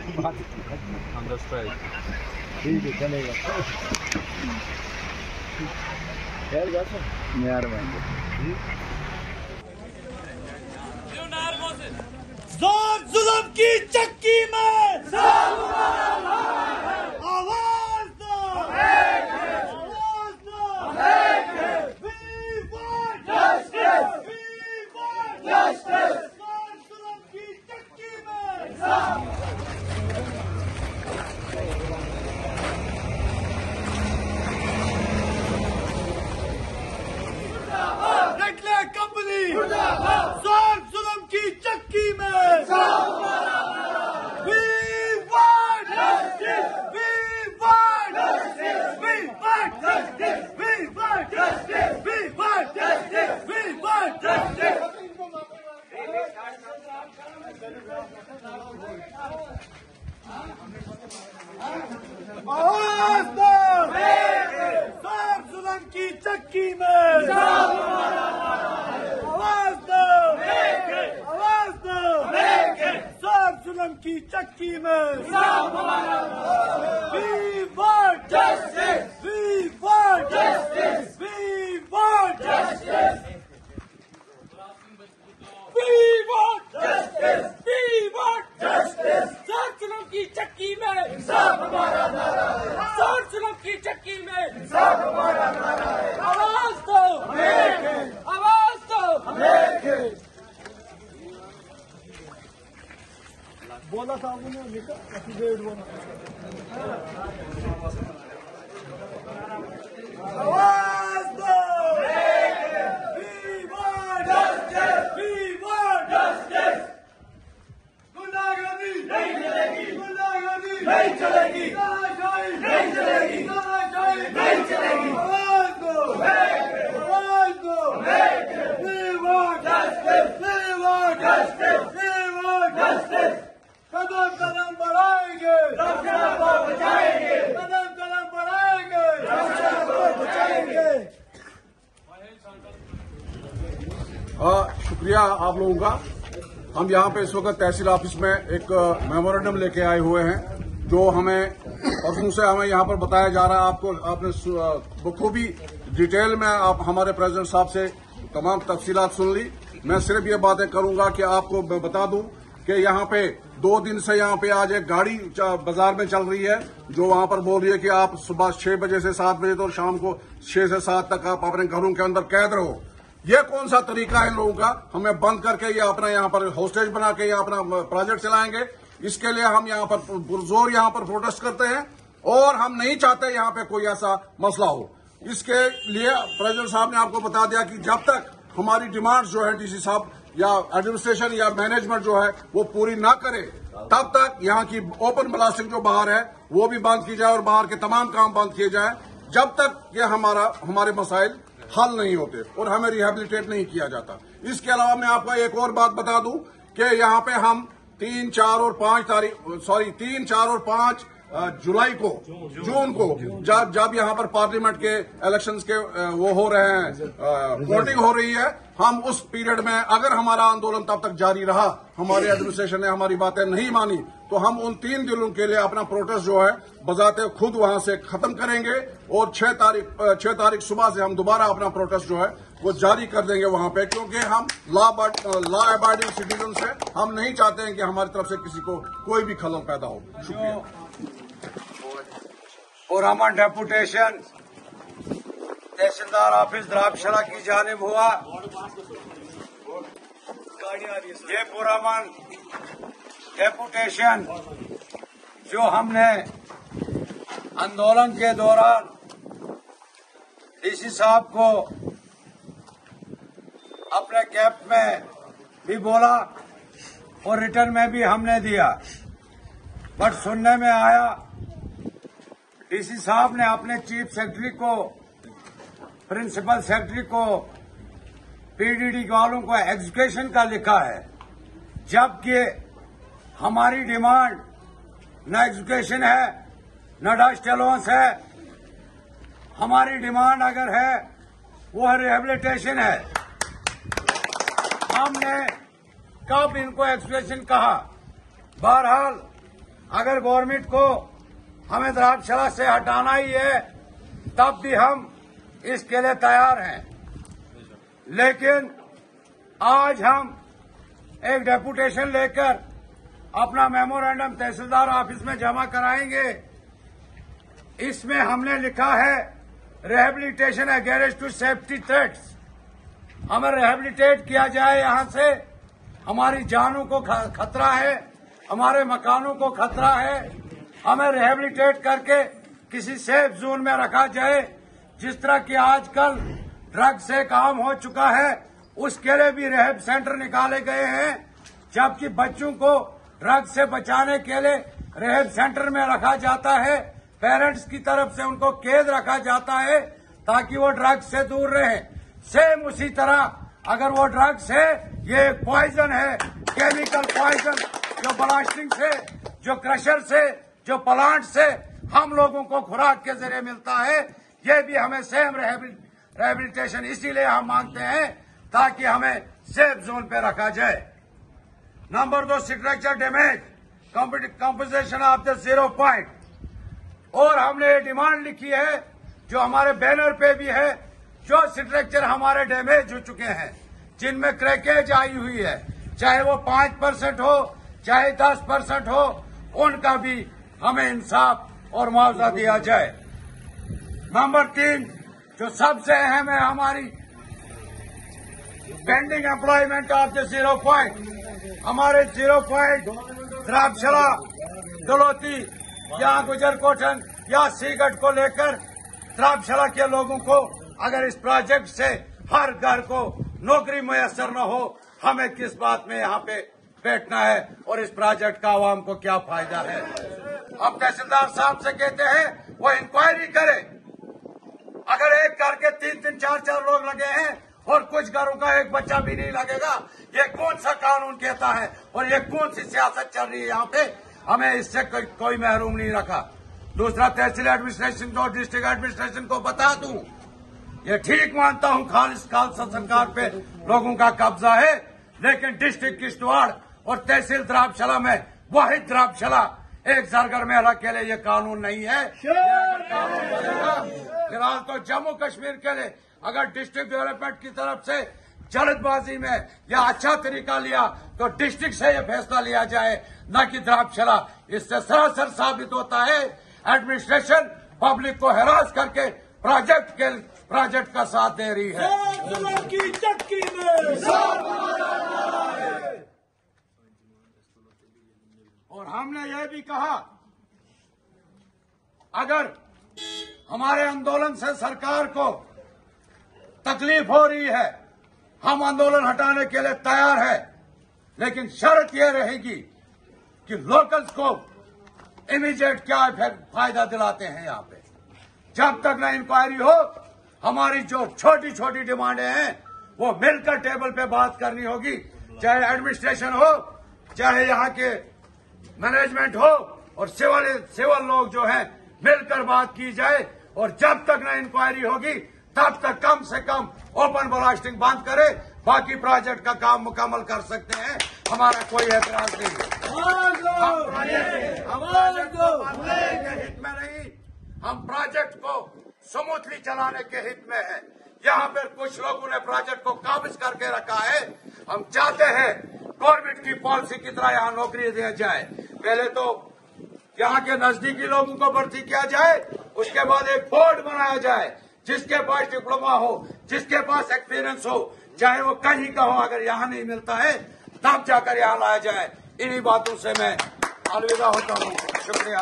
Under strike. ठीक है, चलेगा। जोर जुल्म की चक्की में आवाज दो, आवाज दो। We want justice, we want justice। जोर जुल्म की चक्की में रेड कंपनी जोर जुल्म की चक्की में। We want justice, we want justice, we want justice, we want justice, we want justice, we want justice। आवाज दो, जोर जुल्म की चक्की में आवाज दो, आवाज दो। जोर जुल्म की चक्की में We want justice, we want justice, we want justice, we want justice, we want justice। जोर जुल्म की चक्की में इंसाफ हमारा नारा है, जोर जुल्म की चक्की में इंसाफ हमारा नारा है। आवाज दो, आवाज दो। बोला था आपने लिखा आवाज दो। We want justice, we want justice। गुंडागर्दी नहीं चलेगी, गुंडागर्दी नहीं चलेगी, तानाशाही नहीं चलेगी, तानाशाही नहीं चलेगी। आवाज दो, आवाज दो। We want justice, we want justice, we want justice। कदम कदम बढ़ाएंगे, रक्षा को बचाएंगे, कदम कदम बढ़ाएंगे, रक्षा को बचाएंगे। शुक्रिया आप लोगों का। हम यहाँ पे इस वक्त तहसील ऑफिस में एक मेमोरेंडम लेके आए हुए हैं, जो हमें परसों से हमें यहाँ पर बताया जा रहा है। आपने बखूबी डिटेल में आप हमारे प्रेसिडेंट साहब से तमाम तफसीलात सुन ली। मैं सिर्फ ये बातें करूंगा कि आपको बता दूं कि यहाँ पे 2 दिन से यहाँ पे आज एक गाड़ी बाजार में चल रही है, जो वहाँ पर बोल रही है कि आप सुबह 6 बजे से 7 बजे तो शाम को 6 से 7 तक आप अपने घरों के अंदर कैद रहो। ये कौन सा तरीका है इन लोगों का? हमें बंद करके ये अपना यहाँ पर होस्टेज बना के ये अपना प्रोजेक्ट चलाएंगे। इसके लिए हम यहाँ पर पुरजोर यहाँ पर प्रोटेस्ट करते हैं और हम नहीं चाहते यहाँ पे कोई ऐसा मसला हो। इसके लिए प्रेसिडेंट साहब ने आपको बता दिया कि जब तक हमारी डिमांड्स जो है डीसी साहब या एडमिनिस्ट्रेशन या मैनेजमेंट जो है वो पूरी ना करे, तब तक यहाँ की ओपन ब्लास्टिंग जो बाहर है वो भी बंद की जाए और बाहर के तमाम काम बंद किए जाए, जब तक ये हमारे मसाइल हल नहीं होते और हमें रिहेबिलिटेट नहीं किया जाता। इसके अलावा मैं आपको एक और बात बता दूं कि यहाँ पे हम 3, 4 और 5 जुलाई को जून को जब यहाँ पर पार्लियामेंट के इलेक्शंस के वो हो रहे हैं, वोटिंग हो रही है, हम उस पीरियड में अगर हमारा आंदोलन तब तक जारी रहा, हमारे एडमिनिस्ट्रेशन ने हमारी बातें नहीं मानी, तो हम उन 3 दिनों के लिए अपना प्रोटेस्ट जो है बजाते खुद वहां से खत्म करेंगे और 6 तारीख सुबह से हम दोबारा अपना प्रोटेस्ट जो है वो जारी कर देंगे वहां पे, क्योंकि हम लॉ अबाइडिंग सिटीजन से हम नहीं चाहते हैं कि हमारी तरफ से किसी को कोई भी खलल पैदा हो। शुक्रिया। पुरअमन डेपुटेशन तहसीलदार ऑफिस द्राक्षरा की जानिब हुआ। ये पुरअमन डेपुटेशन जो हमने आंदोलन के दौरान डीसी साहब को अपने कैप में भी बोला और रिटर्न में भी हमने दिया, बट सुनने में आया डीसी साहब ने अपने चीफ सेक्रेटरी को, प्रिंसिपल सेक्रेटरी को, पीडीडी वालों को एजुकेशन का लिखा है, जबकि हमारी डिमांड न एजुकेशन है न डस्ट अलाउंस है। हमारी डिमांड अगर है वो है रिहेबिलिटेशन है। हमने कब इनको एजुकेशन कहा? बहरहाल अगर गवर्नमेंट को हमें द्राक्षला से हटाना ही है तब भी हम इसके लिए तैयार हैं। लेकिन आज हम एक डेपुटेशन लेकर अपना मेमोरेंडम तहसीलदार ऑफिस में जमा कराएंगे। इसमें हमने लिखा है rehabilitation against to safety threats. हमें रिहेबिलिटेट किया जाए, यहां से हमारी जानों को खतरा है, हमारे मकानों को खतरा है। हमें रिहेबिलिटेट करके किसी सेफ जोन में रखा जाए। जिस तरह की आजकल ड्रग से काम हो चुका है, उसके लिए भी रिहेब सेंटर निकाले गए हैं, जबकि बच्चों को ड्रग से बचाने के लिए रिहेब सेंटर में रखा जाता है। पेरेंट्स की तरफ से उनको कैद रखा जाता है ताकि वो ड्रग से दूर रहे। सेम उसी तरह अगर वो ड्रग्स है, ये पॉइजन है, केमिकल पॉइजन, जो ब्लास्टिंग से, जो क्रशर से, जो प्लांट से हम लोगों को खुराक के जरिए मिलता है, ये भी हमें सेम रिहेबिलिटेशन इसीलिए हम मांगते हैं ताकि हमें सेफ जोन पे रखा जाए। Number 2, structure damage compensation of the 0 point. और हमने ये डिमांड लिखी है जो हमारे बैनर पे भी है, जो स्ट्रक्चर हमारे डैमेज हो चुके हैं, जिनमें क्रैकेज आई हुई है, चाहे वो 5% हो चाहे 10% हो, उनका भी हमें इंसाफ और मुआवजा दिया जाए। नंबर 3, जो सबसे अहम है, हमारी pending employment of the 0 point. हमारे 0 पॉइंट द्राक्षला, दलोती या गुजर कोठन या सीगट को लेकर द्राक्षला के लोगों को अगर इस प्रोजेक्ट से हर घर को नौकरी मुयस्सर न हो, हमें किस बात में यहाँ पे बैठना है और इस प्रोजेक्ट का आवाम को क्या फायदा है। हम तहसीलदार साहब से कहते हैं वो इंक्वायरी करे। अगर एक घर के 3-3, 4-4 लोग लगे हैं और कुछ घरों का एक बच्चा भी नहीं लगेगा, ये कौन सा कानून कहता है और ये कौन सी सियासत चल रही है यहाँ पे? हमें इससे कोई महरूम नहीं रखा। दूसरा, तहसील एडमिनिस्ट्रेशन को, डिस्ट्रिक्ट एडमिनिस्ट्रेशन को बता दूं, ये ठीक मानता हूं खालसा सरकार पे लोगों का कब्जा है, लेकिन डिस्ट्रिक्ट किश्तवाड़ और तहसील द्राक्षला में वाहिद द्राक्षला एक सरगर महिला के लिए ये कानून नहीं है। कानून बनेगा। फिलहाल तो जम्मू कश्मीर के लिए अगर डिस्ट्रिक्ट डेवलपमेंट की तरफ से जल्दबाजी में या अच्छा तरीका लिया तो डिस्ट्रिक्ट से ये फैसला लिया जाए, न कि द्राक्षला। इससे सरासर साबित होता है एडमिनिस्ट्रेशन पब्लिक को हैरास करके प्रोजेक्ट का साथ दे रही है। और हमने यह भी कहा, अगर हमारे आंदोलन से सरकार को तकलीफ हो रही है, हम आंदोलन हटाने के लिए तैयार है, लेकिन शर्त यह रहेगी कि लोकल्स को इमीडिएट क्या फायदा दिलाते हैं यहाँ पे। जब तक न इंक्वायरी हो, हमारी जो छोटी छोटी डिमांडें हैं वो मिलकर टेबल पे बात करनी होगी, चाहे एडमिनिस्ट्रेशन हो, चाहे यहाँ के मैनेजमेंट हो, और सिविल लोग जो हैं मिलकर बात की जाए। और जब तक न इंक्वायरी होगी तब तक कम से कम ओपन ब्लास्टिंग बंद करे, बाकी प्रोजेक्ट का काम मुकम्मल कर सकते हैं। हमारा कोई एतराज नहीं है। के हित में नहीं, हम प्रोजेक्ट को स्मूथली चलाने के हित में है। यहाँ पर कुछ लोगों ने प्रोजेक्ट को काबिज करके रखा है। हम चाहते हैं गवर्नमेंट की पॉलिसी की तरह यहाँ नौकरी दी जाए। पहले तो यहाँ के नजदीकी लोगों को भर्ती किया जाए, उसके बाद एक बोर्ड बनाया जाए जिसके पास डिप्लोमा हो, जिसके पास एक्सपीरियंस हो, चाहे वो कहीं का हो। अगर यहाँ नहीं मिलता है तब जाकर यहाँ लाया जाए। इन्हीं बातों से मैं अलविदा होता हूँ। शुक्रिया।